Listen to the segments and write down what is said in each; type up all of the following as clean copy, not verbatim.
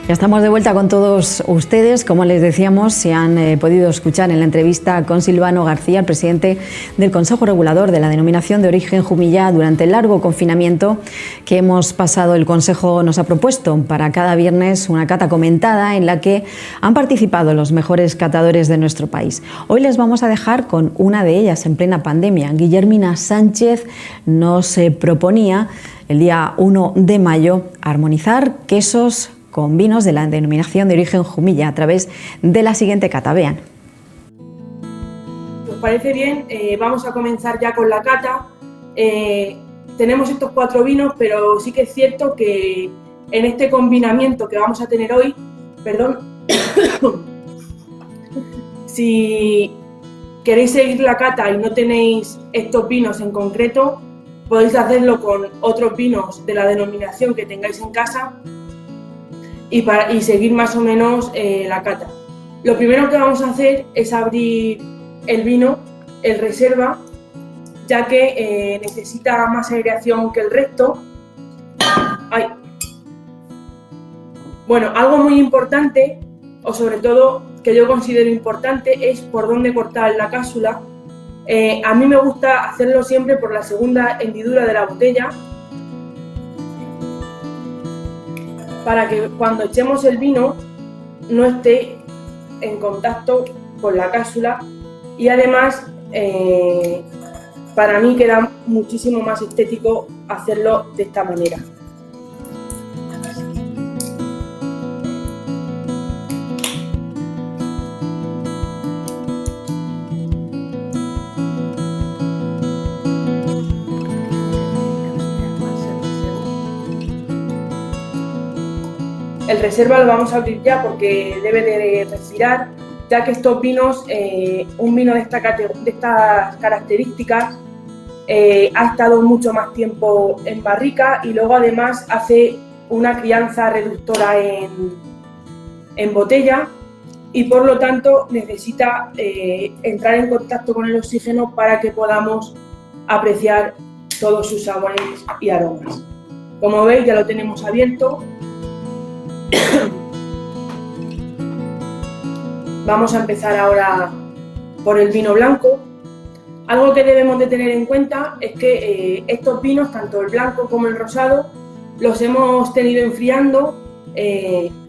Ya estamos de vuelta con todos ustedes. Como les decíamos, se han podido escuchar en la entrevista con Silvano García, el presidente del Consejo Regulador de la Denominación de Origen Jumilla. Durante el largo confinamiento que hemos pasado, el Consejo nos ha propuesto para cada viernes una cata comentada en la que han participado los mejores catadores de nuestro país. Hoy les vamos a dejar con una de ellas en plena pandemia. Guillermina Sánchez nos proponía el día 1 de mayo armonizar quesos con vinos de la denominación de origen Jumilla a través de la siguiente cata. Vean. ¿Os parece bien? Vamos a comenzar ya con la cata. Tenemos estos 4 vinos, pero sí que es cierto que en este combinamiento que vamos a tener hoy, si queréis seguir la cata y no tenéis estos vinos en concreto, podéis hacerlo con otros vinos de la denominación que tengáis en casa y seguir más o menos la cata. Lo primero que vamos a hacer es abrir el vino, el reserva, ya que necesita más aireación que el resto. Bueno, algo muy importante, o sobre todo que yo considero importante, es por dónde cortar la cápsula. A mí me gusta hacerlo siempre por la segunda hendidura de la botella, para que cuando echemos el vino no esté en contacto con la cápsula, y además para mí queda muchísimo más estético hacerlo de esta manera. El reserva lo vamos a abrir ya porque debe de respirar, ya que estos vinos, un vino de estas características, ha estado mucho más tiempo en barrica y luego además hace una crianza reductora en botella, y por lo tanto necesita entrar en contacto con el oxígeno para que podamos apreciar todos sus sabores y aromas. Como veis, ya lo tenemos abierto. Vamos a empezar ahora por el vino blanco. Algo que debemos de tener en cuenta es que estos vinos, tanto el blanco como el rosado, los hemos tenido enfriando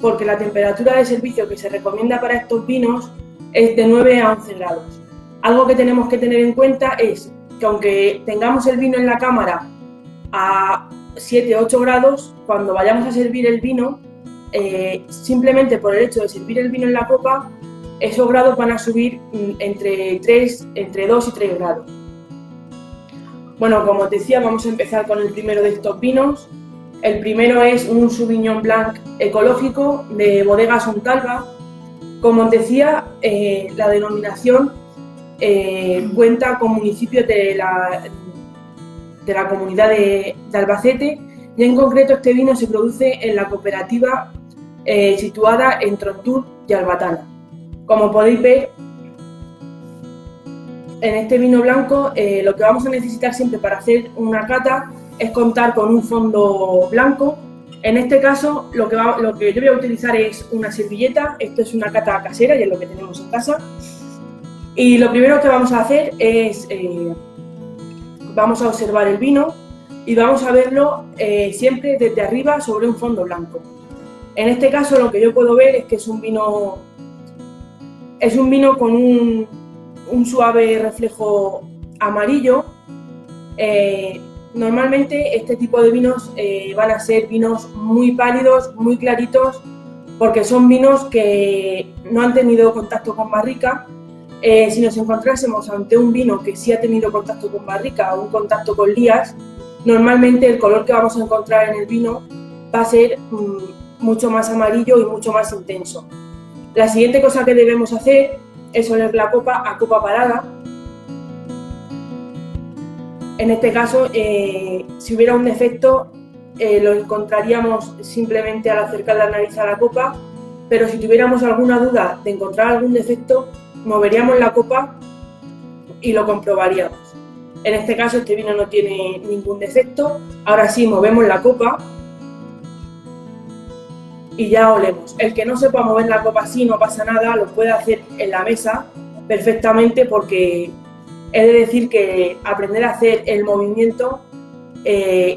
porque la temperatura de servicio que se recomienda para estos vinos es de 9 a 11 grados. Algo que tenemos que tener en cuenta es que aunque tengamos el vino en la cámara a 7 o 8 grados, cuando vayamos a servir el vino, simplemente por el hecho de servir el vino en la copa, esos grados van a subir entre 2 y 3 grados. Bueno, como os decía, vamos a empezar con el primero de estos vinos. El primero es un Sauvignon Blanc ecológico de Bodegas Ontalva. Como os decía, la denominación cuenta con municipios de la comunidad de Albacete, y en concreto este vino se produce en la cooperativa situada en Trontur y Albatana. Como podéis ver, en este vino blanco lo que vamos a necesitar siempre para hacer una cata es contar con un fondo blanco. En este caso lo que yo voy a utilizar es una servilleta. Esto es una cata casera y es lo que tenemos en casa. Y lo primero que vamos a hacer es vamos a observar el vino y vamos a verlo siempre desde arriba sobre un fondo blanco. En este caso lo que yo puedo ver es que es un vino con un suave reflejo amarillo. Normalmente este tipo de vinos van a ser vinos muy pálidos, muy claritos, porque son vinos que no han tenido contacto con barrica. Si nos encontrásemos ante un vino que sí ha tenido contacto con barrica o un contacto con lías, normalmente el color que vamos a encontrar en el vino va a ser mucho más amarillo y mucho más intenso. La siguiente cosa que debemos hacer es oler la copa a copa parada. En este caso, si hubiera un defecto, lo encontraríamos simplemente al acercar la nariz a la copa, pero si tuviéramos alguna duda de encontrar algún defecto, moveríamos la copa y lo comprobaríamos. En este caso, este vino no tiene ningún defecto. Ahora sí, movemos la copa y ya olemos. El que no sepa mover la copa así, no pasa nada, lo puede hacer en la mesa perfectamente, porque he de decir que aprender a hacer el movimiento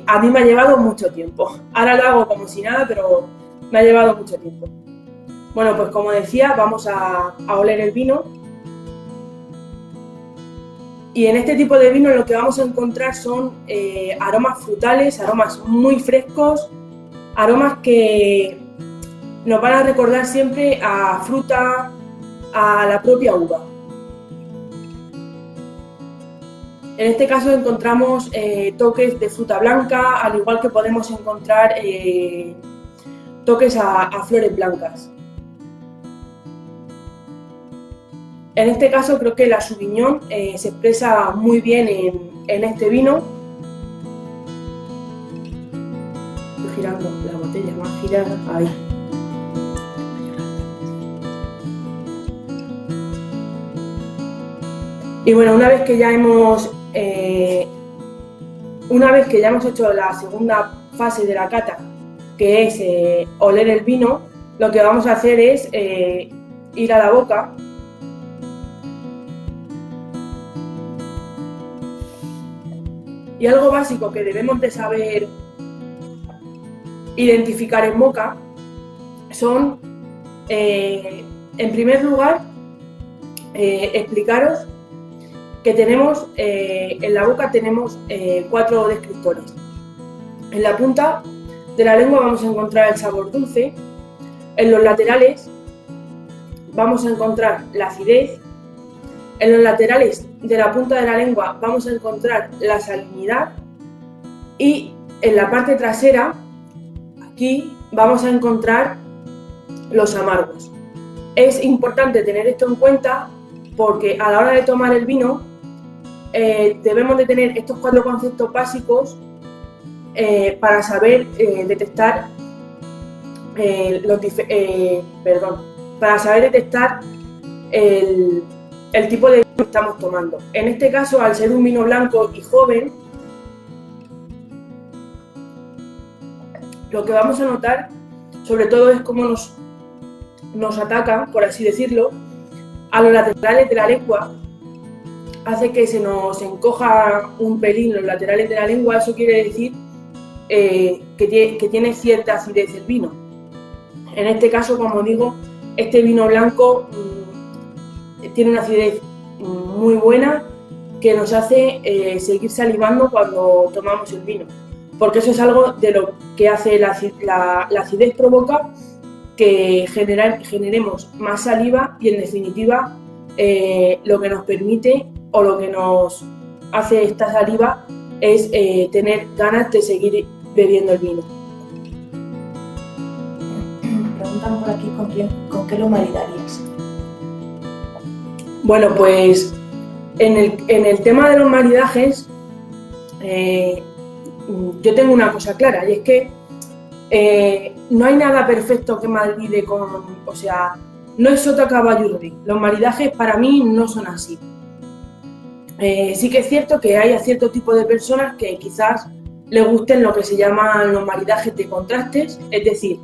a mí me ha llevado mucho tiempo. Ahora lo hago como si nada, pero me ha llevado mucho tiempo. Bueno, pues como decía, vamos a oler el vino. Y en este tipo de vino lo que vamos a encontrar son aromas frutales, aromas muy frescos, aromas que nos van a recordar siempre a fruta, a la propia uva. En este caso encontramos toques de fruta blanca, al igual que podemos encontrar toques a flores blancas. En este caso creo que la Sauvignon se expresa muy bien en este vino. Estoy girando la botella, más girar ahí. Y bueno, una vez que ya hemos hecho la segunda fase de la cata, que es oler el vino, lo que vamos a hacer es ir a la boca y algo básico que debemos de saber identificar en boca son, en primer lugar, explicaros que tenemos, en la boca tenemos 4 descriptores. En la punta de la lengua vamos a encontrar el sabor dulce, en los laterales vamos a encontrar la acidez, en los laterales de la punta de la lengua vamos a encontrar la salinidad y en la parte trasera, aquí, vamos a encontrar los amargos. Es importante tener esto en cuenta porque a la hora de tomar el vino debemos de tener estos 4 conceptos básicos para saber detectar el tipo de vino que estamos tomando. En este caso, al ser un vino blanco y joven, lo que vamos a notar sobre todo es cómo nos ataca, por así decirlo, a los laterales de la lengua. Hace que se nos encoja un pelín los laterales de la lengua. Eso quiere decir que tiene cierta acidez el vino. En este caso, como digo, este vino blanco tiene una acidez muy buena que nos hace seguir salivando cuando tomamos el vino, porque eso es algo de lo que hace la acidez, provoca que generemos más saliva y, en definitiva, lo que nos permite o lo que nos hace esta saliva es tener ganas de seguir bebiendo el vino. Preguntan por aquí con qué lo maridarías. Bueno, pues en el tema de los maridajes yo tengo una cosa clara, y es que no hay nada perfecto que maride o sea, no es sota caballo y rey. Los maridajes para mí no son así. Sí que es cierto que hay a cierto tipo de personas que quizás les gusten lo que se llaman los maridajes de contrastes, es decir,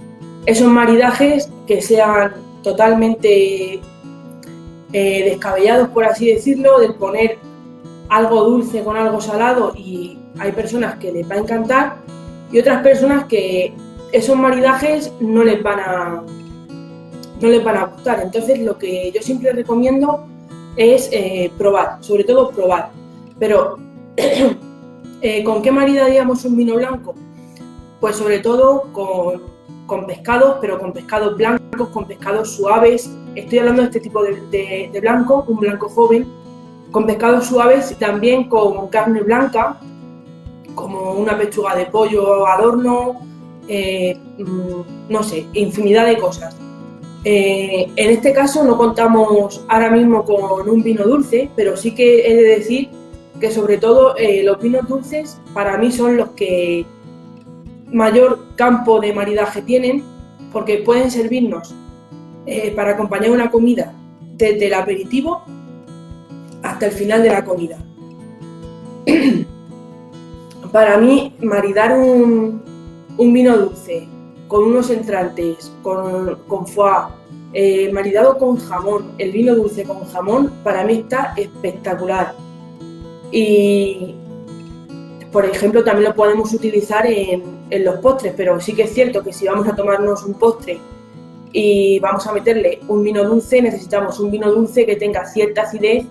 esos maridajes que sean totalmente descabellados, por así decirlo, del poner algo dulce con algo salado, y hay personas que les va a encantar y otras personas que esos maridajes no les van a gustar. Entonces, lo que yo siempre recomiendo es probar, sobre todo probar. Pero, ¿con qué maridaríamos un vino blanco? Pues sobre todo con pescados, pero con pescados blancos, con pescados suaves. Estoy hablando de este tipo de blanco, un blanco joven, con pescados suaves, también con carne blanca, como una pechuga de pollo al horno, no sé, infinidad de cosas. En este caso no contamos ahora mismo con un vino dulce, pero sí que he de decir que sobre todo los vinos dulces para mí son los que mayor campo de maridaje tienen, porque pueden servirnos para acompañar una comida desde el aperitivo hasta el final de la comida. Para mí, maridar un vino dulce con unos entrantes, con foie, maridado con jamón, el vino dulce con jamón, para mí está espectacular. Y, por ejemplo, también lo podemos utilizar en los postres, pero sí que es cierto que si vamos a tomarnos un postre y vamos a meterle un vino dulce, necesitamos un vino dulce que tenga cierta acidez,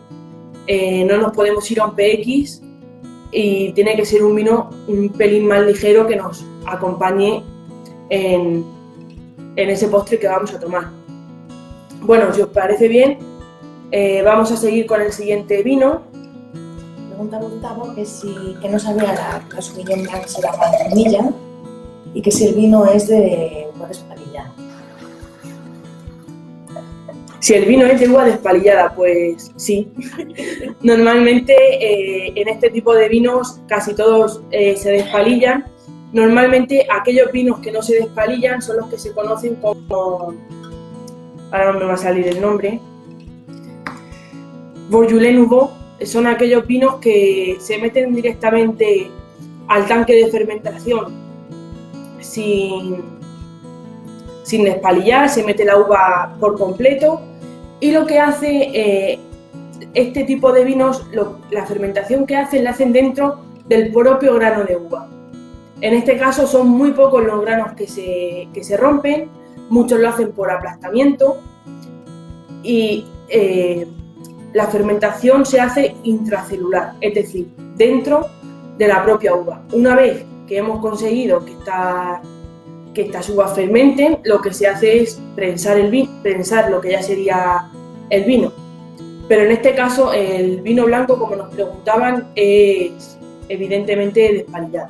no nos podemos ir a un PX y tiene que ser un vino un pelín más ligero que nos acompañe en ese postre que vamos a tomar. Bueno, si os parece bien, vamos a seguir con el siguiente vino. Pregunta Gustavo que no sabía la Sauvignon Blanc se llama vainilla y que si el vino es de uva despalillada. Si el vino es de uva despalillada, pues sí. Normalmente en este tipo de vinos casi todos se despalillan. Normalmente aquellos vinos que no se despalillan son los que se conocen como, ahora no me va a salir el nombre, Beaujolais Nouveau. Son aquellos vinos que se meten directamente al tanque de fermentación sin despalillar, se mete la uva por completo y lo que hace este tipo de vinos, la fermentación que hacen la hacen dentro del propio grano de uva. En este caso son muy pocos los granos que se rompen, muchos lo hacen por aplastamiento y la fermentación se hace intracelular, es decir, dentro de la propia uva. Una vez que hemos conseguido que estas uvas fermenten, lo que se hace es prensar lo que ya sería el vino. Pero en este caso el vino blanco, como nos preguntaban, es evidentemente despalillado.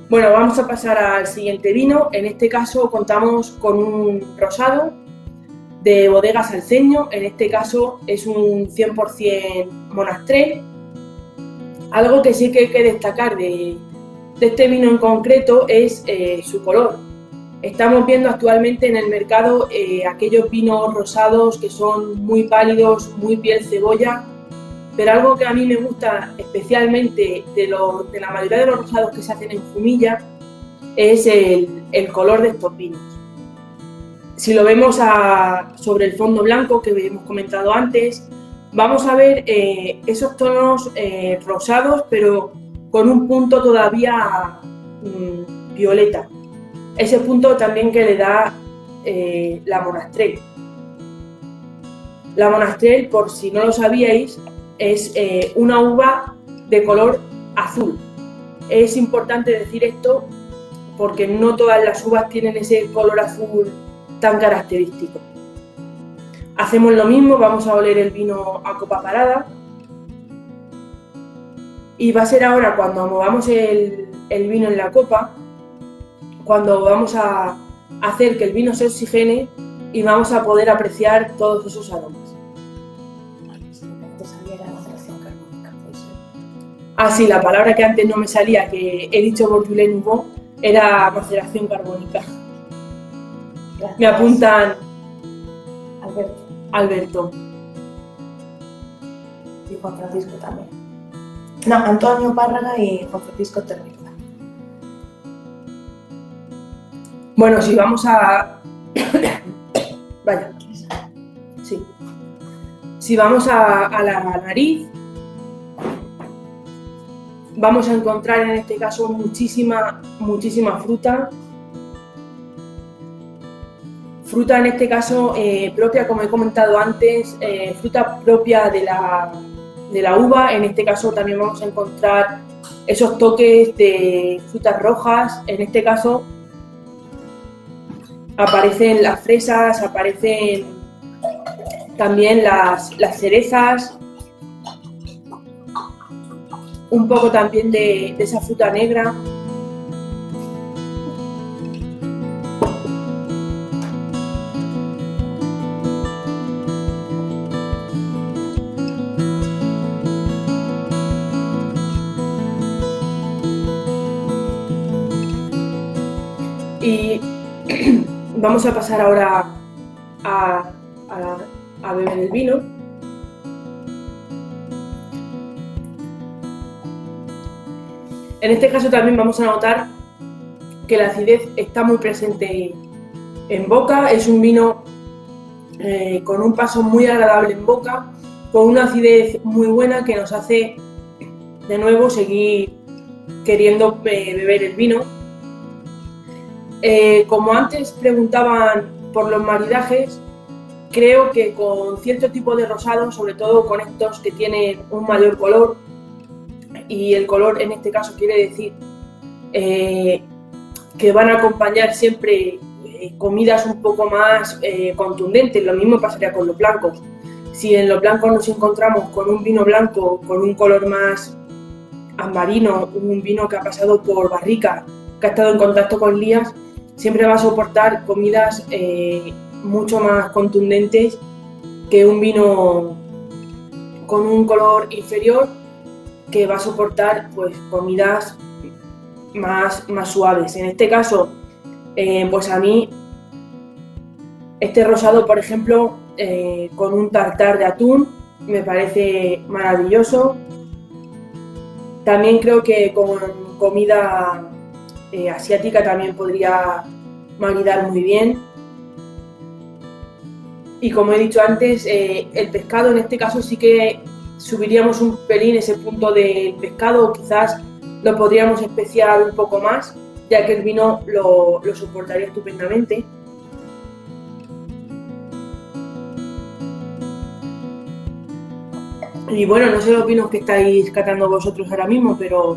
Bueno, vamos a pasar al siguiente vino. En este caso contamos con un rosado de Bodega Salceño. En este caso es un 100% Monastrell. Algo que sí que hay que destacar de este vino en concreto es su color. Estamos viendo actualmente en el mercado aquellos vinos rosados que son muy pálidos, muy piel cebolla, pero algo que a mí me gusta especialmente de la mayoría de los rosados que se hacen en Jumilla es el color de estos vinos. Si lo vemos sobre el fondo blanco que hemos comentado antes, vamos a ver esos tonos rosados, pero con un punto todavía violeta. Ese punto también que le da la Monastrell. La Monastrell, por si no lo sabíais, es una uva de color azul. Es importante decir esto porque no todas las uvas tienen ese color azul tan característico. Hacemos lo mismo, vamos a oler el vino a copa parada y va a ser ahora cuando movamos el vino en la copa, cuando vamos a hacer que el vino se oxigene y vamos a poder apreciar todos esos aromas. Ah, sí, la palabra que antes no me salía, que he dicho Beaujolais Nouveau, era maceración carbónica. Gracias. Me apuntan Alberto. Y Juan Francisco también. No, Antonio Párraga y Juan Francisco Terriza. Bueno, si vamos a... Vaya. Sí. Si vamos a la nariz, vamos a encontrar en este caso muchísima fruta. Fruta en este caso propia, como he comentado antes, fruta propia de la uva. En este caso también vamos a encontrar esos toques de frutas rojas. En este caso aparecen las fresas, aparecen también las cerezas, un poco también de esa fruta negra. Y vamos a pasar ahora a beber el vino. En este caso también vamos a notar que la acidez está muy presente en boca. Es un vino con un paso muy agradable en boca, con una acidez muy buena que nos hace de nuevo seguir queriendo beber el vino. Como antes preguntaban por los maridajes, creo que con cierto tipo de rosados, sobre todo con estos que tienen un mayor color, y el color en este caso quiere decir que van a acompañar siempre comidas un poco más contundentes. Lo mismo pasaría con los blancos. Si en los blancos nos encontramos con un vino blanco con un color más ambarino, un vino que ha pasado por barrica, que ha estado en contacto con lías, siempre va a soportar comidas mucho más contundentes que un vino con un color inferior, que va a soportar pues comidas más suaves. En este caso, pues a mí este rosado, por ejemplo, con un tartar de atún me parece maravilloso. También creo que con comida asiática también podría maridar muy bien. Y como he dicho antes, el pescado en este caso sí que subiríamos un pelín ese punto del pescado, o quizás lo podríamos especiar un poco más, ya que el vino lo soportaría estupendamente. Y bueno, no sé los vinos que estáis catando vosotros ahora mismo, pero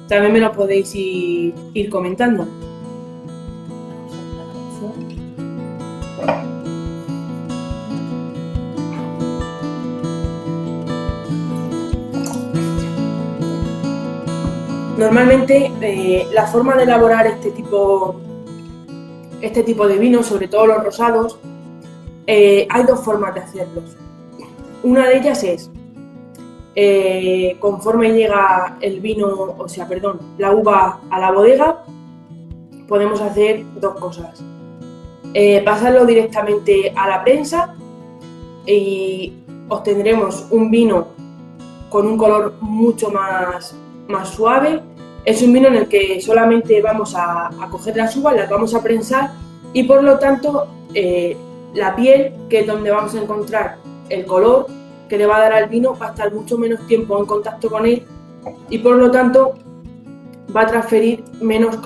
también me lo podéis ir comentando. Normalmente la forma de elaborar este tipo de vinos, sobre todo los rosados, hay dos formas de hacerlos. Una de ellas es conforme llega el vino, la uva a la bodega, podemos hacer dos cosas. Pasarlo directamente a la prensa y obtendremos un vino con un color mucho más suave. Es un vino en el que solamente vamos a coger las uvas, las vamos a prensar y por lo tanto la piel, que es donde vamos a encontrar el color que le va a dar al vino, va a estar mucho menos tiempo en contacto con él y por lo tanto va a transferir menos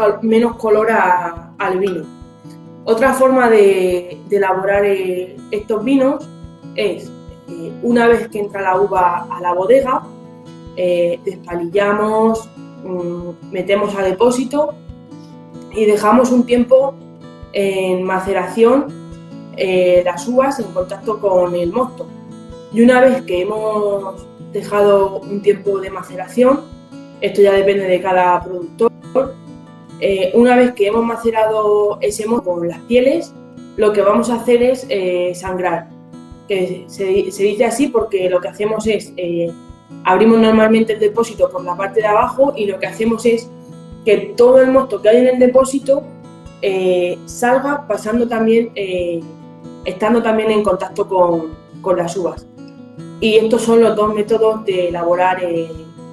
color al vino. Otra forma de elaborar estos vinos es, una vez que entra la uva a la bodega, despalillamos, metemos a depósito y dejamos un tiempo en maceración las uvas en contacto con el mosto. Y una vez que hemos dejado un tiempo de maceración, esto ya depende de cada productor, una vez que hemos macerado ese mosto con las pieles, lo que vamos a hacer es sangrar. Que se dice así porque lo que hacemos es abrimos normalmente el depósito por la parte de abajo y lo que hacemos es que todo el mosto que hay en el depósito salga pasando también, estando también en contacto con las uvas. Y estos son los dos métodos de elaborar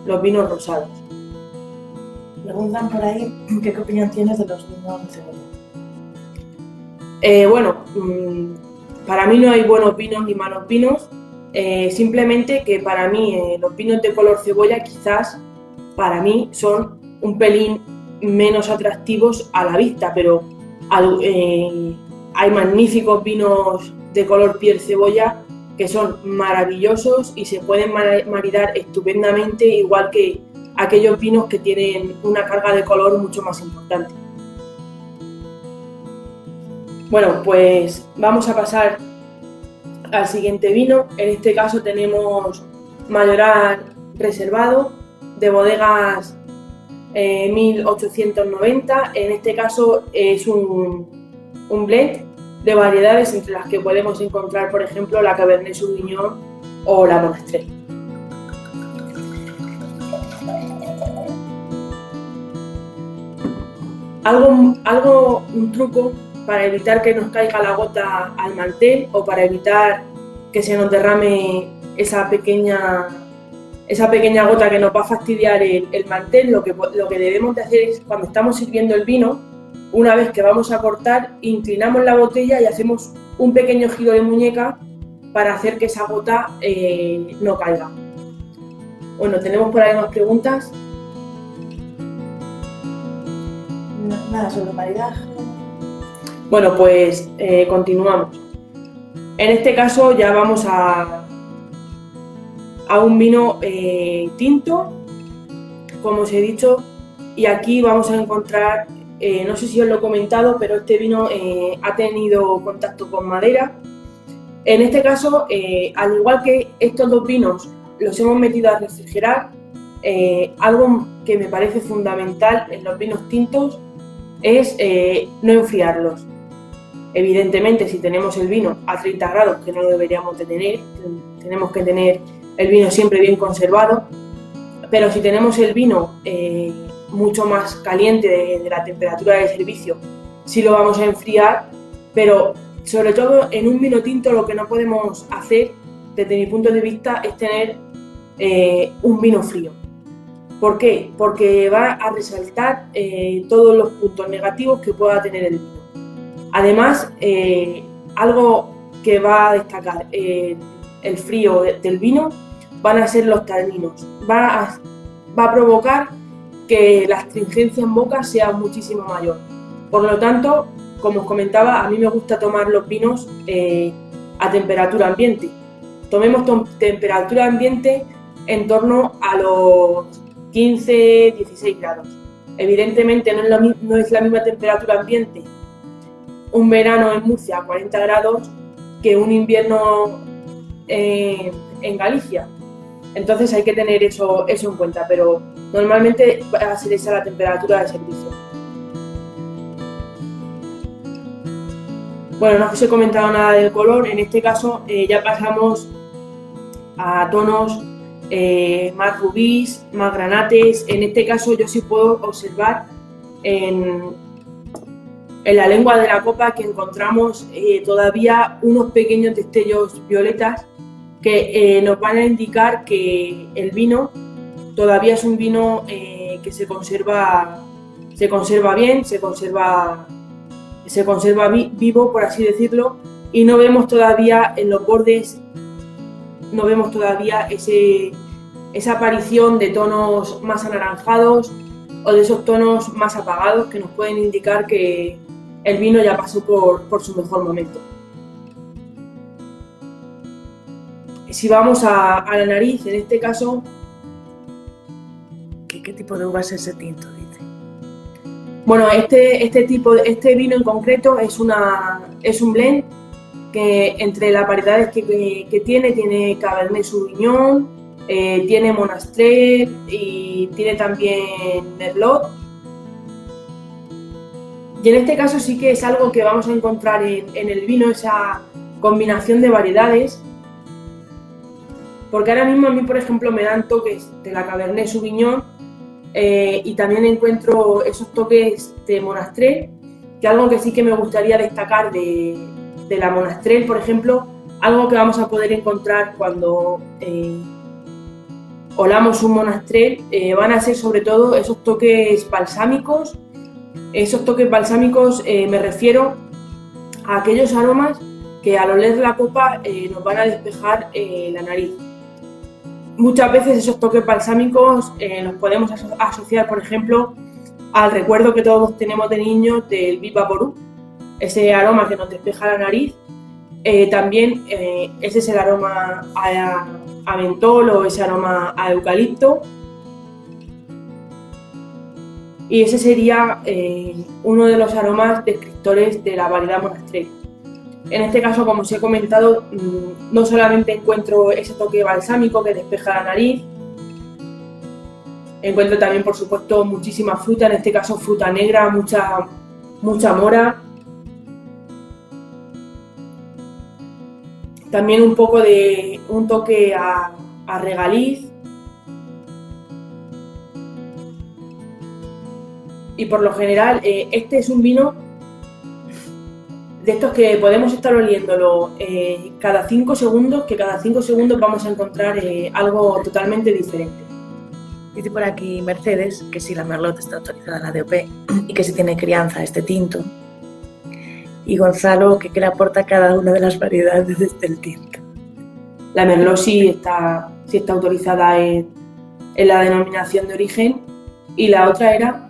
los vinos rosados. Preguntan por ahí qué opinión tienes de los vinos de cebolla. Para mí no hay buenos vinos ni malos vinos. Simplemente que para mí los vinos de color cebolla quizás para mí son un pelín menos atractivos a la vista, pero hay magníficos vinos de color piel cebolla que son maravillosos y se pueden maridar estupendamente, igual que aquellos vinos que tienen una carga de color mucho más importante. Bueno, pues vamos a pasar al siguiente vino. En este caso tenemos Mayoral reservado de bodegas 1890. En este caso es un blend de variedades entre las que podemos encontrar, por ejemplo, la Cabernet Sauvignon o la Monastrell. Un truco para evitar que nos caiga la gota al mantel o para evitar que se nos derrame esa pequeña gota que nos va a fastidiar el mantel, lo que debemos de hacer es, cuando estamos sirviendo el vino, una vez que vamos a cortar, inclinamos la botella y hacemos un pequeño giro de muñeca para hacer que esa gota no caiga. Bueno, ¿tenemos por ahí más preguntas? Nada sobre maridaje. Bueno, pues continuamos. En este caso ya vamos a un vino tinto, como os he dicho, y aquí vamos a encontrar, no sé si os lo he comentado, pero este vino ha tenido contacto con madera. En este caso, al igual que estos dos vinos los hemos metido a refrigerar, algo que me parece fundamental en los vinos tintos es no enfriarlos. Evidentemente, si tenemos el vino a 30 grados, que no lo deberíamos de tener, tenemos que tener el vino siempre bien conservado, pero si tenemos el vino mucho más caliente de la temperatura de servicio, sí lo vamos a enfriar, pero sobre todo en un vino tinto lo que no podemos hacer, desde mi punto de vista, es tener un vino frío. ¿Por qué? Porque va a resaltar todos los puntos negativos que pueda tener el vino. Además, algo que va a destacar el frío del vino van a ser los taninos. Va a provocar que la astringencia en boca sea muchísimo mayor. Por lo tanto, como os comentaba, a mí me gusta tomar los vinos a temperatura ambiente. Tomemos temperatura ambiente en torno a los 15-16 grados. Evidentemente no es la misma temperatura ambiente un verano en Murcia a 40 grados que un invierno en Galicia. Entonces hay que tener eso en cuenta, pero normalmente va a ser esa la temperatura de servicio. Bueno, no os he comentado nada del color, en este caso ya pasamos a tonos más rubíes, más granates. En este caso yo sí puedo observar en la lengua de la copa que encontramos todavía unos pequeños destellos violetas que nos van a indicar que el vino todavía es un vino que se conserva bien, se conserva vivo, por así decirlo, y no vemos todavía en los bordes, no vemos todavía esa aparición de tonos más anaranjados o de esos tonos más apagados que nos pueden indicar que el vino ya pasó por su mejor momento. Si vamos a la nariz, en este caso, ¿Qué tipo de uva es ese tinto? Dice. Bueno, este vino en concreto es un blend que entre las variedades que tiene Cabernet Sauvignon, tiene Monastrell y tiene también Merlot. Y en este caso sí que es algo que vamos a encontrar en el vino, esa combinación de variedades, porque ahora mismo a mí, por ejemplo, me dan toques de la Cabernet Sauvignon y también encuentro esos toques de Monastrell, que algo que sí que me gustaría destacar de la Monastrell, por ejemplo, algo que vamos a poder encontrar cuando olamos un Monastrell, van a ser sobre todo esos toques balsámicos. Esos toques balsámicos me refiero a aquellos aromas que al oler la copa nos van a despejar la nariz. Muchas veces esos toques balsámicos los podemos asociar, por ejemplo, al recuerdo que todos tenemos de niños del Viva Vaporub, ese aroma que nos despeja la nariz. También ese es el aroma a mentol o ese aroma a eucalipto. Y ese sería uno de los aromas descriptores de la variedad Monastrell. En este caso, como os he comentado, no solamente encuentro ese toque balsámico que despeja la nariz, encuentro también, por supuesto, muchísima fruta, en este caso fruta negra, mucha mora. También un toque a regaliz. Y por lo general, este es un vino de estos que podemos estar oliéndolo cada 5 segundos, que cada 5 segundos vamos a encontrar algo totalmente diferente. Dice por aquí Mercedes que si la Merlot está autorizada en la DOP y que si tiene crianza este tinto. Y Gonzalo que qué le aporta cada una de las variedades del tinto. La Merlot sí está autorizada en la denominación de origen, y la otra era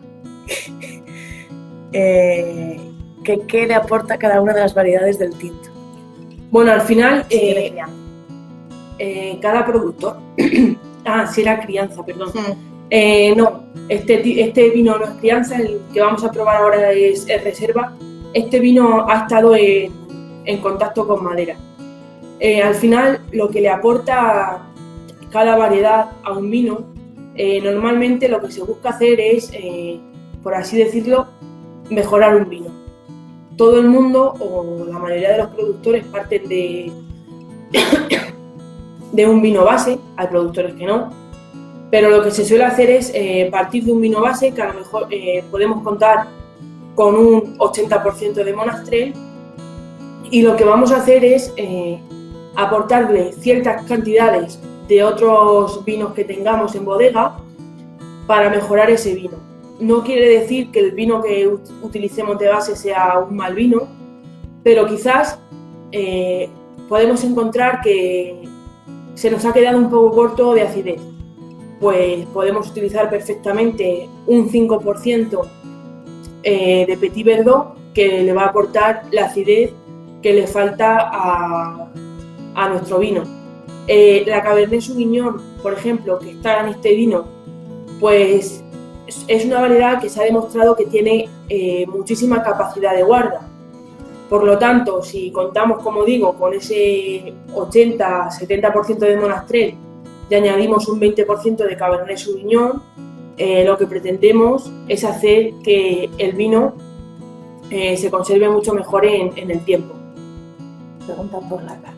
que qué le aporta cada una de las variedades del tinto. bueno, al final Si tiene crianza. cada productor si era crianza, perdón. Mm. No, este vino no es crianza, el que vamos a probar ahora es reserva. Este vino ha estado en contacto con madera. Al final, lo que le aporta cada variedad a un vino, normalmente lo que se busca hacer es, por así decirlo, mejorar un vino. Todo el mundo, o la mayoría de los productores, parten de un vino base. Hay productores que no, pero lo que se suele hacer es partir de un vino base que a lo mejor podemos contar con un 80% de monastrell, y lo que vamos a hacer es aportarle ciertas cantidades de otros vinos que tengamos en bodega para mejorar ese vino. No quiere decir que el vino que utilicemos de base sea un mal vino, pero quizás podemos encontrar que se nos ha quedado un poco corto de acidez. Pues podemos utilizar perfectamente un 5% de Petit Verdot, que le va a aportar la acidez que le falta a nuestro vino. La Cabernet Sauvignon, por ejemplo, que está en este vino, pues es una variedad que se ha demostrado que tiene muchísima capacidad de guarda. Por lo tanto, si contamos, como digo, con ese 80-70% de monastrell y añadimos un 20% de Cabernet Sauvignon, lo que pretendemos es hacer que el vino se conserve mucho mejor en el tiempo. Pregunta por la capa.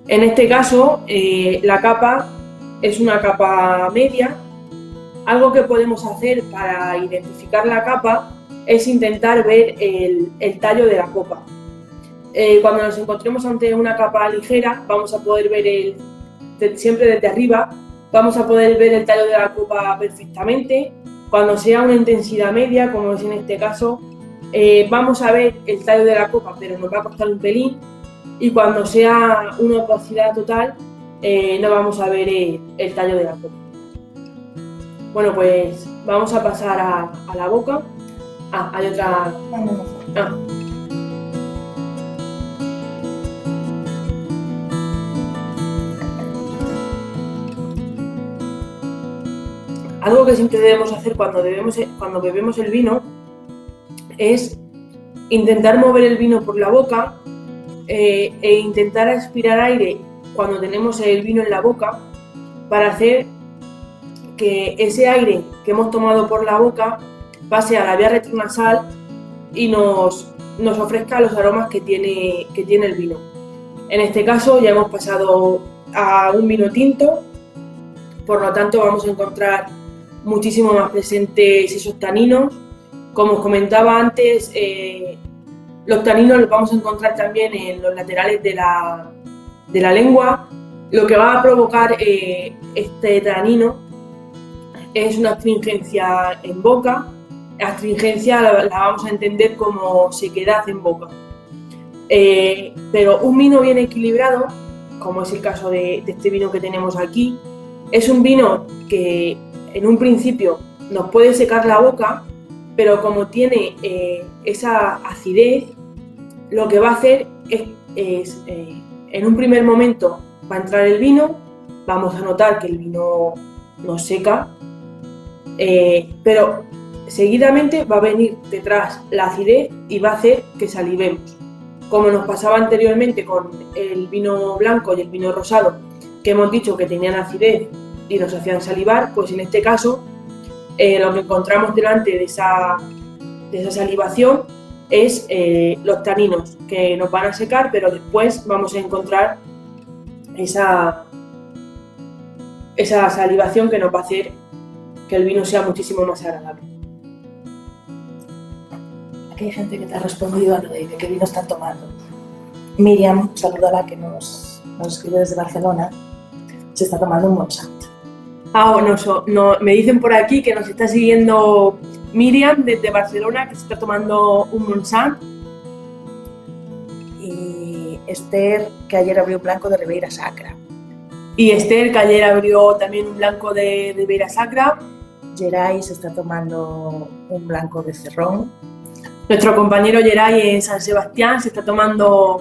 En este caso, la capa es una capa media. Algo que podemos hacer para identificar la capa es intentar ver el tallo de la copa. Cuando nos encontremos ante una capa ligera, vamos a poder ver siempre desde arriba, vamos a poder ver el tallo de la copa perfectamente. Cuando sea una intensidad media, como es en este caso, vamos a ver el tallo de la copa, pero nos va a costar un pelín. Y cuando sea una opacidad total, no vamos a ver el tallo de la copa. Bueno, pues vamos a pasar a la boca. Hay otra. Algo que siempre debemos hacer cuando bebemos el vino es intentar mover el vino por la boca e intentar aspirar aire cuando tenemos el vino en la boca, para hacer que ese aire que hemos tomado por la boca pase a la vía retronasal y nos ofrezca los aromas que tiene el vino. En este caso ya hemos pasado a un vino tinto, por lo tanto vamos a encontrar muchísimo más presentes esos taninos. Como os comentaba antes, los taninos los vamos a encontrar también en los laterales de la lengua. Lo que va a provocar este tanino es una astringencia en boca. La astringencia la vamos a entender como sequedad en boca. Pero un vino bien equilibrado, como es el caso de este vino que tenemos aquí, es un vino que en un principio nos puede secar la boca, pero como tiene esa acidez, lo que va a hacer es en un primer momento va a entrar el vino, vamos a notar que el vino nos seca, pero seguidamente va a venir detrás la acidez y va a hacer que salivemos. Como nos pasaba anteriormente con el vino blanco y el vino rosado, que hemos dicho que tenían acidez y nos hacían salivar, pues en este caso lo que encontramos delante de esa salivación es los taninos, que nos van a secar, pero después vamos a encontrar esa salivación que nos va a hacer que el vino sea muchísimo más agradable. Aquí hay gente que te ha respondido a lo de qué vino están tomando. Miriam, saludala, que nos escribe desde Barcelona. se está tomando un Monsanto. Ah, bueno, me dicen por aquí que nos está siguiendo Miriam desde Barcelona, que se está tomando un Monsanto. Y Esther, que ayer abrió un blanco de Ribeira Sacra. Y Esther, que ayer abrió también un blanco de Ribeira Sacra. Geray se está tomando un blanco de Cerrón. Nuestro compañero Geray en San Sebastián se está tomando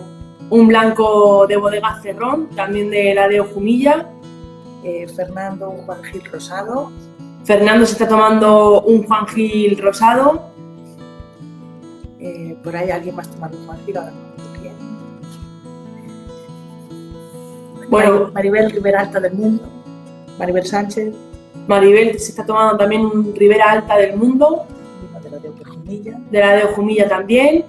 un blanco de Bodega Cerrón, también de la de Jumilla. Fernando, un Juan Gil rosado. Fernando se está tomando un Juan Gil rosado. Por ahí alguien más tomando un Juan Gil, ahora no me acuerdo quién. Bueno, Maribel Ribera Alta del Mundo. Maribel Sánchez. Maribel se está tomando también un Ribera Alta del Mundo. De la de Jumilla. De la de Jumilla también.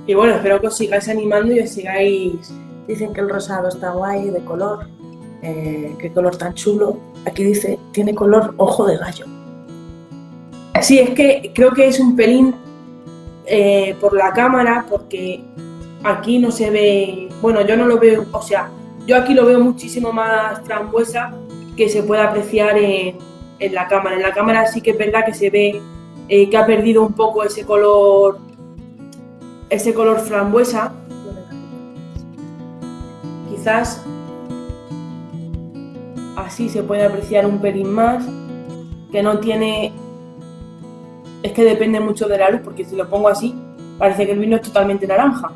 Y bueno, espero que os sigáis animando y os sigáis... Dicen que el rosado está guay, de color. Qué color tan chulo. Aquí dice, tiene color ojo de gallo. Sí, es que creo que es un pelín por la cámara, porque aquí no se ve... Bueno, yo no lo veo, o sea, yo aquí lo veo muchísimo más frambuesa que se puede apreciar en la cámara. En la cámara sí que es verdad que se ve que ha perdido un poco ese color frambuesa. Quizás así se puede apreciar un pelín más, que no tiene... Es que depende mucho de la luz, porque si lo pongo así, parece que el vino es totalmente naranja.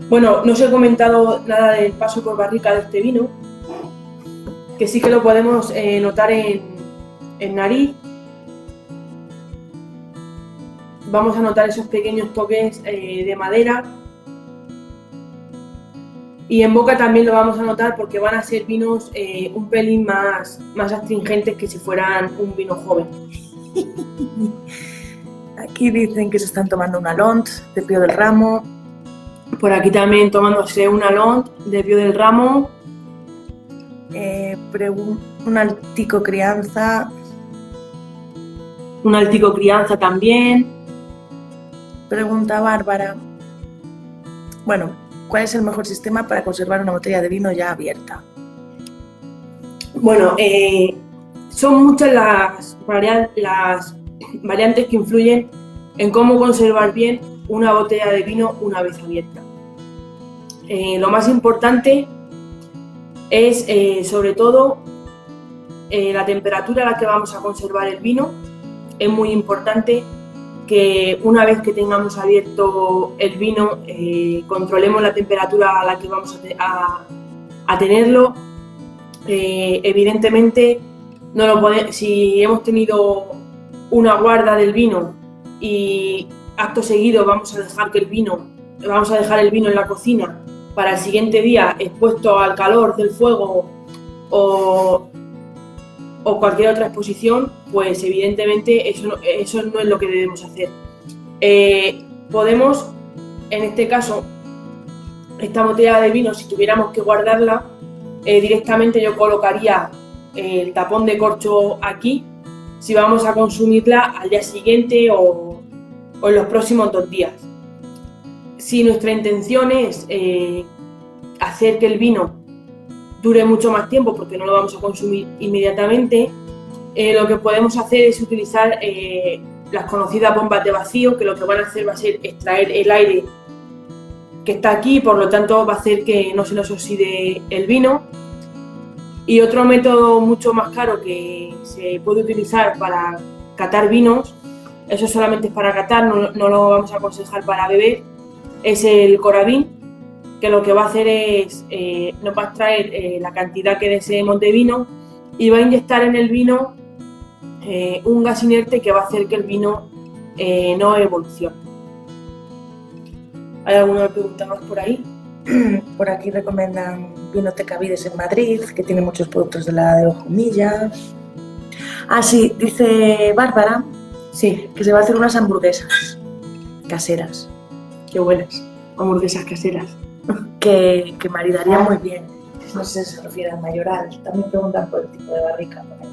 Bueno, no os he comentado nada del paso por barrica de este vino, que sí que lo podemos notar en nariz. Vamos a notar esos pequeños toques de madera. Y en boca también lo vamos a notar, porque van a ser vinos un pelín más astringentes que si fueran un vino joven. Aquí dicen que se están tomando una Lont de Pío del Ramo. Por aquí también tomándose una Lont de Pío del Ramo. Un Altico Crianza. Un Altico Crianza también. Pregunta Bárbara. Bueno, ¿cuál es el mejor sistema para conservar una botella de vino ya abierta? Bueno, son muchas las variantes que influyen en cómo conservar bien una botella de vino una vez abierta. Lo más importante es, sobre todo, la temperatura a la que vamos a conservar el vino. Es muy importante que una vez que tengamos abierto el vino, controlemos la temperatura a la que vamos a tenerlo. Evidentemente, si hemos tenido una guarda del vino y acto seguido vamos a dejar el vino en la cocina para el siguiente día expuesto al calor del fuego o cualquier otra exposición, pues evidentemente eso no es lo que debemos hacer. Podemos, en este caso, esta botella de vino, si tuviéramos que guardarla, directamente yo colocaría el tapón de corcho aquí, si vamos a consumirla al día siguiente o en los próximos 2 días. Si nuestra intención es hacer que el vino dure mucho más tiempo, porque no lo vamos a consumir inmediatamente, lo que podemos hacer es utilizar las conocidas bombas de vacío, que lo que van a hacer va a ser extraer el aire que está aquí, por lo tanto va a hacer que no se nos oxide el vino. Y otro método mucho más caro que se puede utilizar para catar vinos, eso solamente es para catar, no lo vamos a aconsejar para beber, es el Coravin, que lo que va a hacer es, nos va a extraer la cantidad que deseemos de vino y va a inyectar en el vino un gas inerte que va a hacer que el vino no evolucione. ¿Hay alguna pregunta más por ahí? Por aquí recomiendan Vinoteca Vides en Madrid, que tiene muchos productos de la de Jumilla. Ah, sí, dice Bárbara, Sí, que se va a hacer unas hamburguesas caseras, qué buenas, hamburguesas caseras. que maridaría muy bien. No sé si se refiere al mayoral. También preguntan por el tipo de barrica. Por ahí.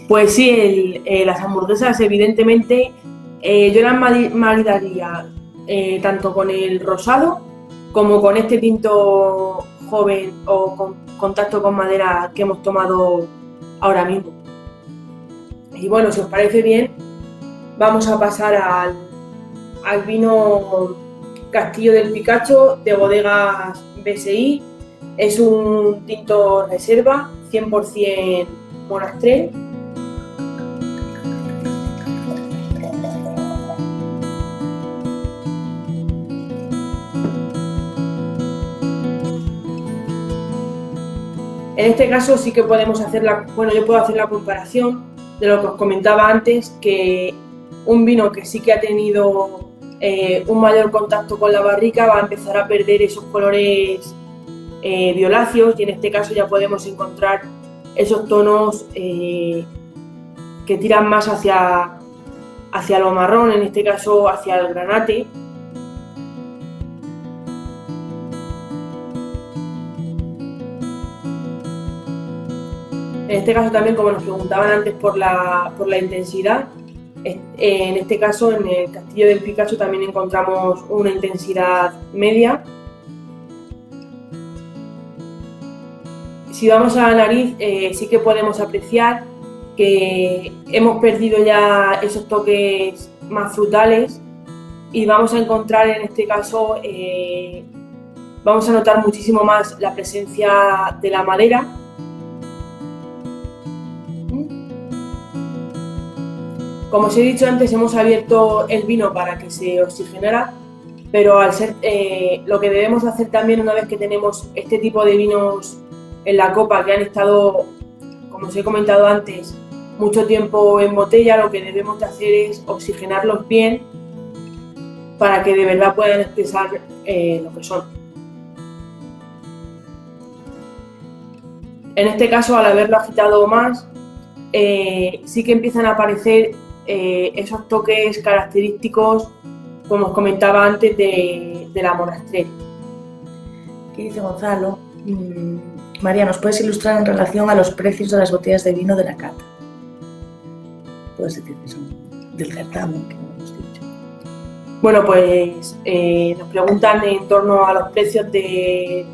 Pues sí, las hamburguesas evidentemente Yo las maridaría tanto con el rosado como con este tinto joven o con contacto con madera que hemos tomado ahora mismo. Y bueno, si os parece bien, vamos a pasar al vino Castillo del Picacho de Bodegas BSI. Es un tinto reserva, 100% Monastrell. En este caso sí que podemos hacer yo puedo hacer la comparación de lo que os comentaba antes, que un vino que sí que ha tenido un mayor contacto con la barrica va a empezar a perder esos colores violáceos, y en este caso ya podemos encontrar esos tonos que tiran más hacia lo marrón, en este caso hacia el granate. En este caso también, como nos preguntaban antes por la intensidad, en este caso en el Castillo del Picacho también encontramos una intensidad media. Si vamos a la nariz, sí que podemos apreciar que hemos perdido ya esos toques más frutales y vamos a encontrar en este caso, vamos a notar muchísimo más la presencia de la madera. Como os he dicho antes, hemos abierto el vino para que se oxigenara, pero al ser, lo que debemos hacer también una vez que tenemos este tipo de vinos en la copa que han estado, como os he comentado antes, mucho tiempo en botella, lo que debemos de hacer es oxigenarlos bien para que de verdad puedan expresar lo que son. En este caso, al haberlo agitado más, sí que empiezan a aparecer esos toques característicos, como os comentaba antes, de la Monastrell. Aquí dice Gonzalo, María, ¿nos puedes ilustrar en relación a los precios de las botellas de vino de la cata? Puedes decir que son del certamen, que hemos dicho. Bueno, pues nos preguntan en torno a los precios de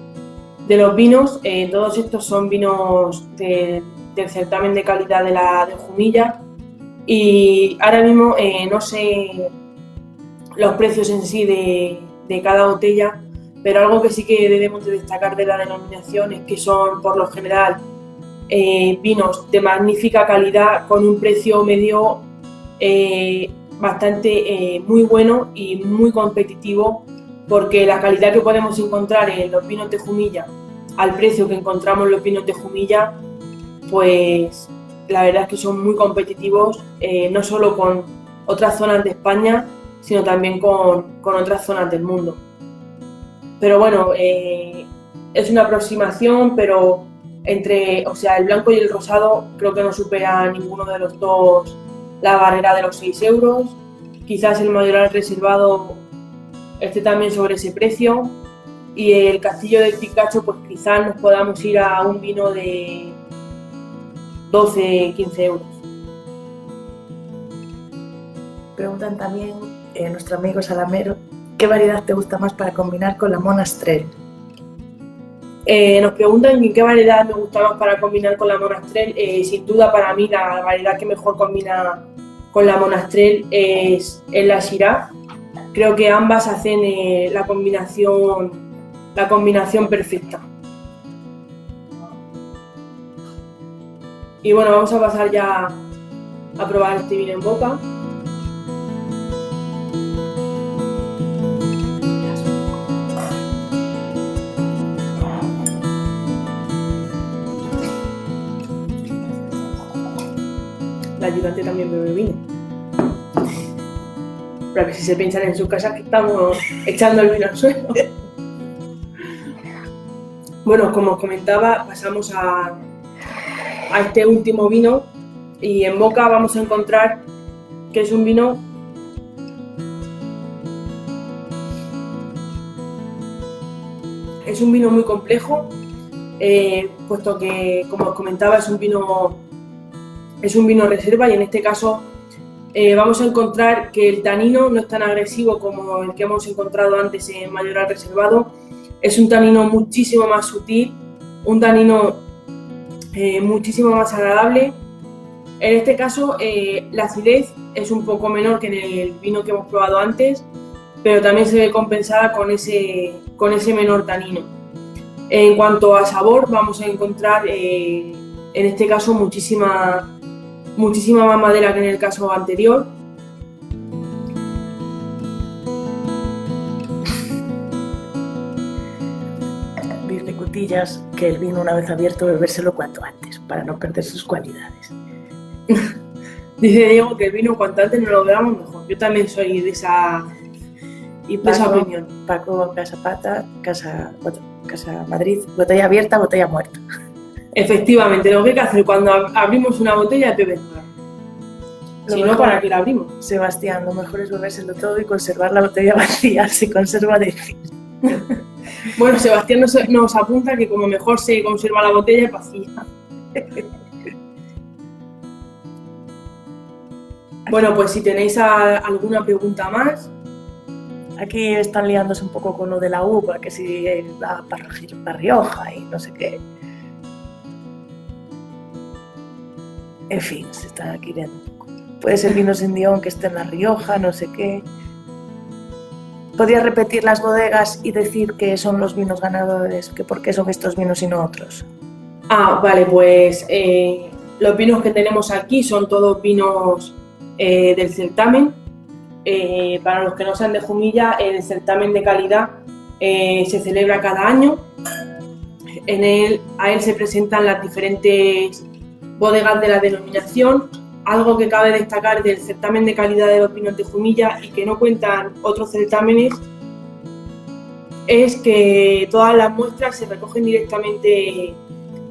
los vinos. Todos estos son vinos del certamen de calidad de Jumilla. Y ahora mismo no sé los precios en sí de cada botella, pero algo que sí que debemos de destacar de la denominación es que son, por lo general, vinos de magnífica calidad con un precio medio bastante muy bueno y muy competitivo, porque la calidad que podemos encontrar en los vinos de Jumilla al precio que encontramos los vinos de Jumilla, pues la verdad es que son muy competitivos, no solo con otras zonas de España, sino también con otras zonas del mundo. Pero bueno, es una aproximación, pero el blanco y el rosado creo que no supera ninguno de los dos la barrera de los 6 euros. Quizás el mayoral reservado esté también sobre ese precio, y el Castillo del Picacho, pues quizás nos podamos ir a un vino de 12, 15 euros. Preguntan también nuestro amigo Salamero, ¿qué variedad te gusta más para combinar con la Monastrell? Nos preguntan en qué variedad me gusta más para combinar con la Monastrell. Sin duda, para mí la variedad que mejor combina con la Monastrell es la Syrah. Creo que ambas hacen la combinación perfecta. Y bueno, vamos a pasar ya a probar este vino en boca. La ayudante también bebe vino. Para que si se piensan en su casa que estamos echando el vino al suelo. Bueno, como os comentaba, pasamos a este último vino, y en boca vamos a encontrar que es un vino muy complejo, puesto que, como os comentaba, es un vino reserva, y en este caso vamos a encontrar que el tanino no es tan agresivo como el que hemos encontrado antes en Mayoral Reservado. Es un tanino muchísimo más sutil, un tanino muchísimo más agradable. En este caso, la acidez es un poco menor que en el vino que hemos probado antes, pero también se ve compensada con ese menor tanino. En cuanto a sabor, vamos a encontrar en este caso muchísima más madera que en el caso anterior. Dice Cutillas que el vino, una vez abierto, bebérselo cuanto antes, para no perder sus cualidades. Dice Diego que el vino cuanto antes nos lo bebamos mejor. Yo también soy de esa opinión. Paco Casapata, Casa Madrid, botella abierta, botella muerta. Efectivamente, lo que hay que hacer cuando abrimos una botella es beberla. Si no, ¿para qué la abrimos? Sebastián, lo mejor es bebérselo todo y conservar la botella vacía, se conserva decir. Bueno, Sebastián nos apunta que como mejor se conserva la botella es vacía. Bueno, pues si tenéis alguna pregunta más. Aquí están liándose un poco con lo de la uva, que si va para Rioja y no sé qué. En fin, se están aquí liando un poco. Puede ser vino sin Dion que esté en La Rioja, no sé qué. ¿Podrías repetir las bodegas y decir que son los vinos ganadores? Que ¿por qué son estos vinos y no otros? Vale, pues los vinos que tenemos aquí son todos vinos del certamen. Para los que no sean de Jumilla, el certamen de calidad se celebra cada año. A él se presentan las diferentes bodegas de la denominación. Algo que cabe destacar del certamen de calidad de los vinos de Jumilla y que no cuentan otros certámenes es que todas las muestras se recogen directamente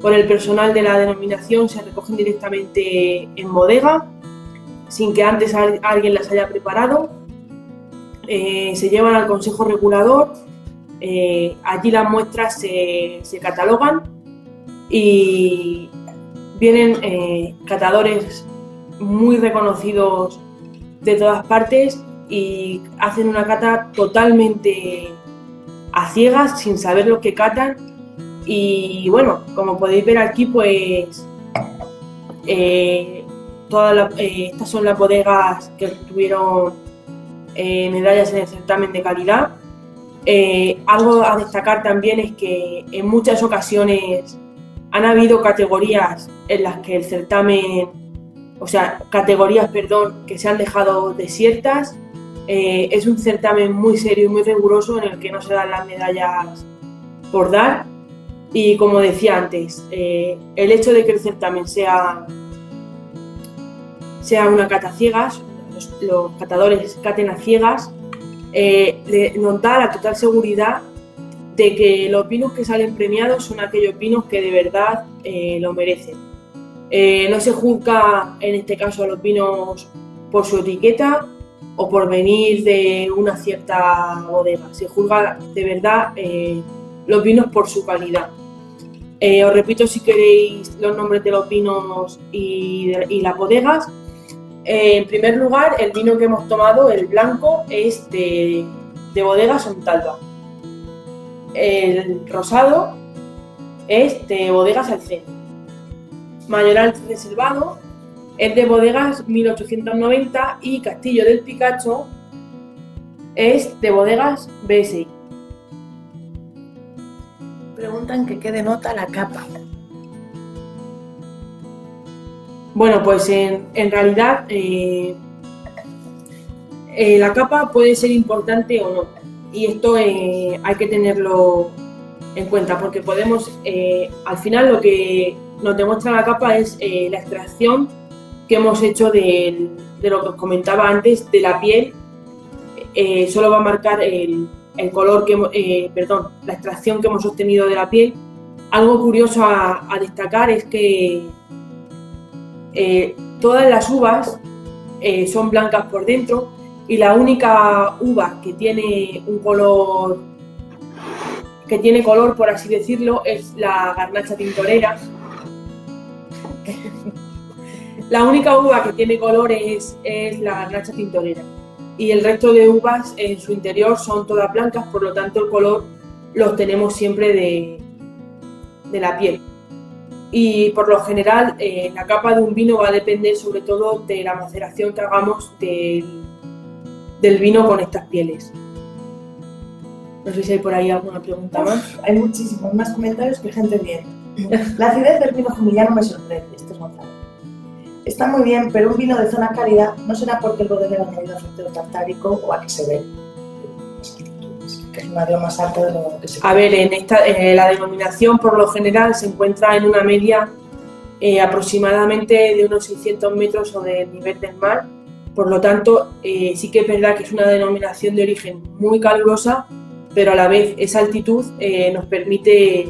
por el personal de la denominación, se recogen directamente en bodega, sin que antes alguien las haya preparado. Se llevan al Consejo Regulador, allí las muestras se catalogan y vienen catadores muy reconocidos de todas partes y hacen una cata totalmente a ciegas, sin saber lo que catan. Y bueno, como podéis ver aquí, pues estas son las bodegas que tuvieron medallas en el certamen de calidad. Algo a destacar también es que en muchas ocasiones han habido categorías en las que que se han dejado desiertas. Es un certamen muy serio y muy riguroso en el que no se dan las medallas por dar. Y como decía antes, el hecho de que el certamen sea una cata a ciegas, los catadores caten a ciegas, nos da la total seguridad de que los vinos que salen premiados son aquellos vinos que de verdad lo merecen. No se juzga en este caso a los vinos por su etiqueta o por venir de una cierta bodega, se juzga de verdad los vinos por su calidad. Os repito si queréis los nombres de los vinos y las bodegas. En primer lugar, el vino que hemos tomado, el blanco, es de Bodegas Ontalva. El rosado es de Bodegas Alcén. Mayoral Reservado es de Bodegas 1890 y Castillo del Picacho es de Bodegas BSI. Preguntan que qué denota la capa. Bueno, pues en realidad la capa puede ser importante o no, y esto hay que tenerlo en cuenta porque podemos, al final lo que nos demuestra la capa es la extracción que hemos hecho de lo que os comentaba antes, de la piel. Solo va a marcar el color la extracción que hemos obtenido de la piel. Algo curioso a destacar es que todas las uvas son blancas por dentro y la única uva que tiene color, por así decirlo, es la garnacha tintorera. La única uva que tiene color es la Garnacha tintorera y el resto de uvas en su interior son todas blancas, por lo tanto el color lo obtenemos siempre de la piel. Y por lo general la capa de un vino va a depender sobre todo de la maceración que hagamos del vino con estas pieles. No sé si hay por ahí alguna pregunta más. Hay muchísimos más comentarios que gente viendo. La acidez del vino jumillano me sorprende. Esto es Gonzalo. Está muy bien, pero un vino de zona cálida no será porque el bodeguero ha añadido fruto tartárico o a que se ve. Que es un grado más alto de lo que se ve. A ver, en la denominación por lo general se encuentra en una media aproximadamente de unos 600 metros sobre el nivel del mar. Por lo tanto, sí que es verdad que es una denominación de origen muy calurosa, pero a la vez esa altitud nos permite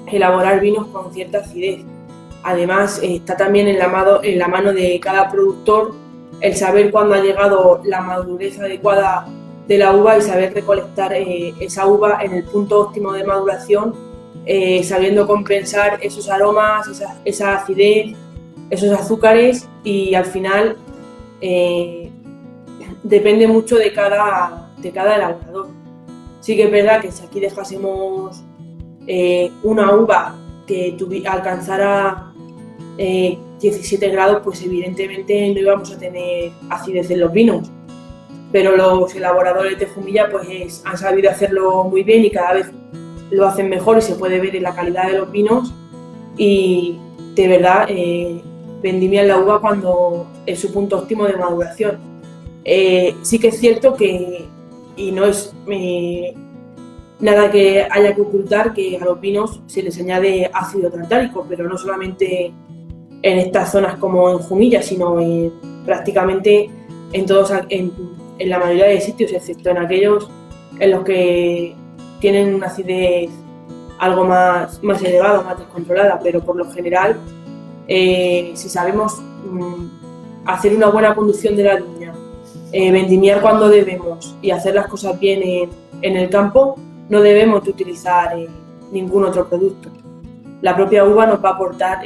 elaborar vinos con cierta acidez. Además, está también en la mano de cada productor el saber cuándo ha llegado la madurez adecuada de la uva y saber recolectar esa uva en el punto óptimo de maduración, sabiendo compensar esos aromas, esa acidez, esos azúcares y al final depende mucho de cada elaborador. Sí que es verdad que si aquí dejásemos una uva que alcanzara 17 grados, pues evidentemente no íbamos a tener acidez en los vinos. Pero los elaboradores de Jumilla pues han sabido hacerlo muy bien y cada vez lo hacen mejor y se puede ver en la calidad de los vinos y de verdad vendimian la uva cuando es su punto óptimo de maduración. Sí que es cierto que, y no es nada que haya que ocultar, que a los vinos se les añade ácido tartárico, pero no solamente en estas zonas como en Jumilla, sino prácticamente en la mayoría de sitios, excepto en aquellos en los que tienen una acidez algo más elevada, más descontrolada, pero por lo general, si sabemos hacer una buena conducción de la viña, vendimiar cuando debemos y hacer las cosas bien en el campo, no debemos de utilizar ningún otro producto. La propia uva nos va a aportar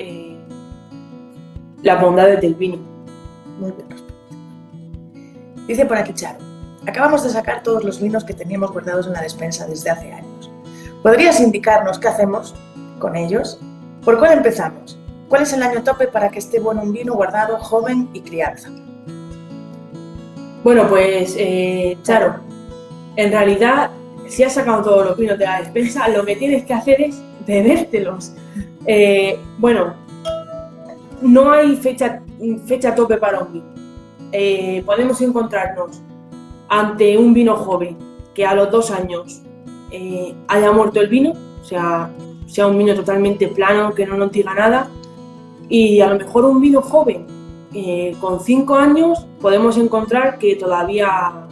las bondades del vino. Muy bien. Dice por aquí Charo, acabamos de sacar todos los vinos que teníamos guardados en la despensa desde hace años. ¿Podrías indicarnos qué hacemos con ellos? ¿Por cuál empezamos? ¿Cuál es el año tope para que esté bueno un vino guardado, joven y crianza? Bueno, pues Charo, en realidad, si has sacado todos los vinos de la despensa, lo que tienes que hacer es bebértelos. Bueno, no hay fecha tope para un vino. Podemos encontrarnos ante un vino joven que a los 2 años haya muerto el vino, o sea un vino totalmente plano, que no nos diga nada, y a lo mejor un vino joven con 5 años podemos encontrar que todavía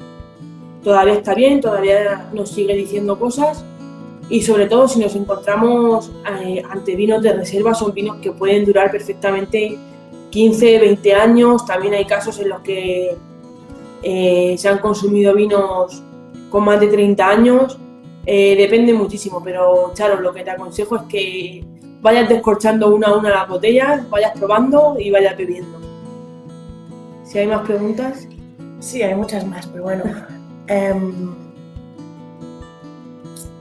está bien, todavía nos sigue diciendo cosas, y sobre todo si nos encontramos ante vinos de reserva, son vinos que pueden durar perfectamente 15, 20 años. También hay casos en los que se han consumido vinos con más de 30 años. Depende muchísimo, pero Charo, lo que te aconsejo es que vayas descorchando una a una las botellas, vayas probando y vayas bebiendo. Si hay más preguntas. Sí, hay muchas más, pero bueno.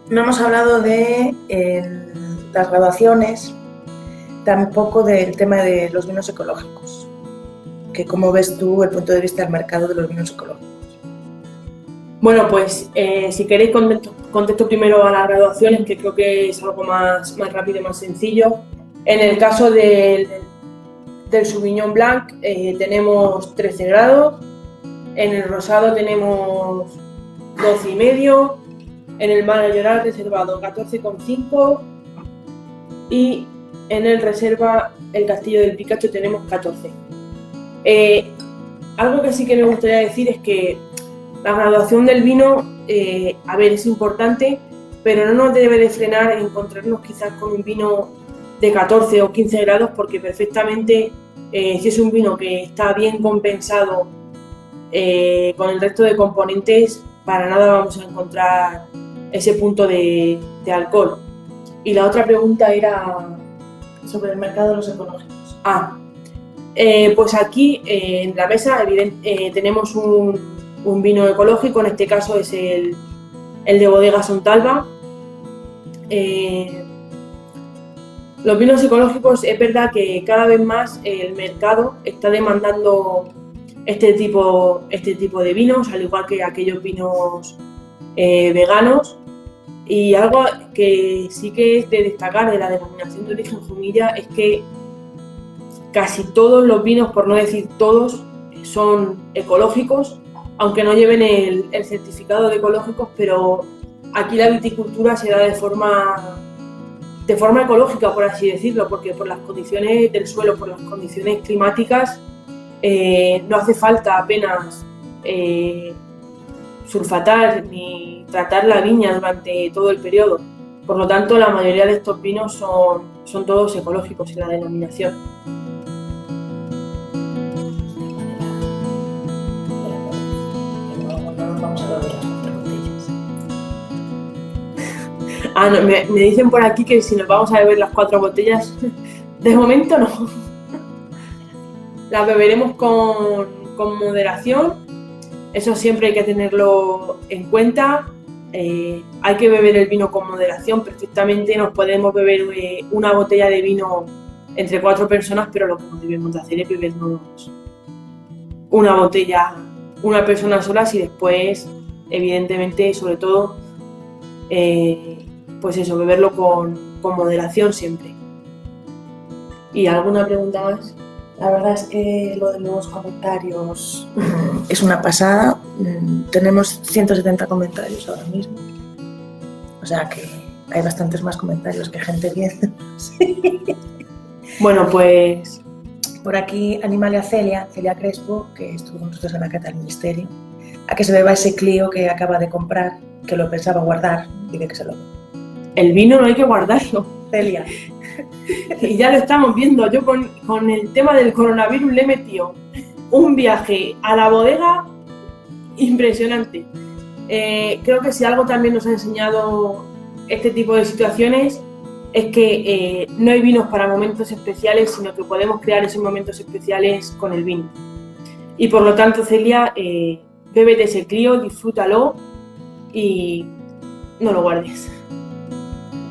No hemos hablado de las graduaciones, tampoco del tema de los vinos ecológicos. Que ¿cómo ves tú el punto de vista del mercado de los vinos ecológicos? Bueno, pues si queréis contesto primero a las graduaciones, que creo que es algo más rápido y más sencillo. En el caso del Sauvignon Blanc tenemos 13 grados, en el rosado tenemos 12,5, en el Mayoral reservado 14,5 y en el reserva el Castillo del Picacho tenemos 14. Algo que sí que me gustaría decir es que la graduación del vino, es importante, pero no nos debe de frenar en encontrarnos quizás con un vino de 14 o 15 grados, porque perfectamente, si es un vino que está bien compensado con el resto de componentes, para nada vamos a encontrar ese punto de alcohol. Y la otra pregunta era sobre el mercado de los ecológicos. Pues aquí en la mesa tenemos un vino ecológico, en este caso es el de Bodega Sontalba. Los vinos ecológicos, es verdad que cada vez más el mercado está demandando este tipo de vinos, al igual que aquellos vinos veganos. Y algo que sí que es de destacar de la denominación de origen Jumilla es que casi todos los vinos, por no decir todos, son ecológicos, aunque no lleven el certificado de ecológicos, pero aquí la viticultura se da de forma ecológica, por así decirlo, porque por las condiciones del suelo, por las condiciones climáticas, no hace falta apenas sulfatar ni tratar la viña durante todo el periodo. Por lo tanto, la mayoría de estos vinos son todos ecológicos en la denominación. No, me dicen por aquí que si nos vamos a beber las 4 botellas, de momento no. Las beberemos con moderación, eso siempre hay que tenerlo en cuenta. Hay que beber el vino con moderación, perfectamente nos podemos beber una botella de vino entre 4 personas, pero lo que no debemos de hacer es bebernos una botella una persona sola, si después, evidentemente, sobre todo, pues eso, beberlo con moderación siempre. ¿Y alguna pregunta más? La verdad es que lo de los comentarios es una pasada. Tenemos 170 comentarios ahora mismo. O sea que hay bastantes más comentarios que gente viendo. Sí. Bueno, pues... Por aquí, Animalia Celia Crespo, que estuvo con nosotros en la cata del Ministerio, a que se beba ese Clio que acaba de comprar, que lo pensaba guardar, y de que se lo beba. El vino no hay que guardarlo. Celia. Y ya lo estamos viendo. Yo con el tema del coronavirus le he metido un viaje a la bodega impresionante. Creo que si algo también nos ha enseñado este tipo de situaciones es que no hay vinos para momentos especiales, sino que podemos crear esos momentos especiales con el vino. Y por lo tanto, Celia, bébete ese Clio, disfrútalo y no lo guardes.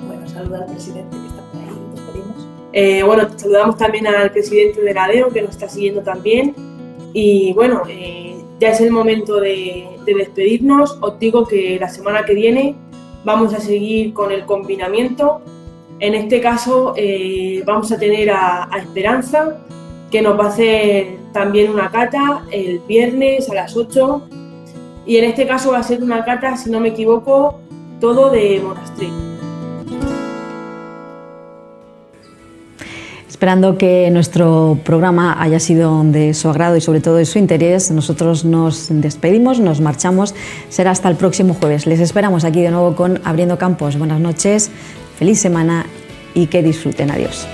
Bueno, saluda al presidente que está por ahí, despedimos. Bueno, saludamos también al presidente de la ADEO, que nos está siguiendo también. Y bueno, ya es el momento de despedirnos. Os digo que la semana que viene vamos a seguir con el confinamiento. En este caso vamos a tener a Esperanza, que nos va a hacer también una cata el viernes a las 8. Y en este caso va a ser una cata, si no me equivoco, todo de monasterio. Esperando que nuestro programa haya sido de su agrado y sobre todo de su interés, nosotros nos despedimos, nos marchamos. Será hasta el próximo jueves. Les esperamos aquí de nuevo con Abriendo Campos. Buenas noches, feliz semana y que disfruten. Adiós.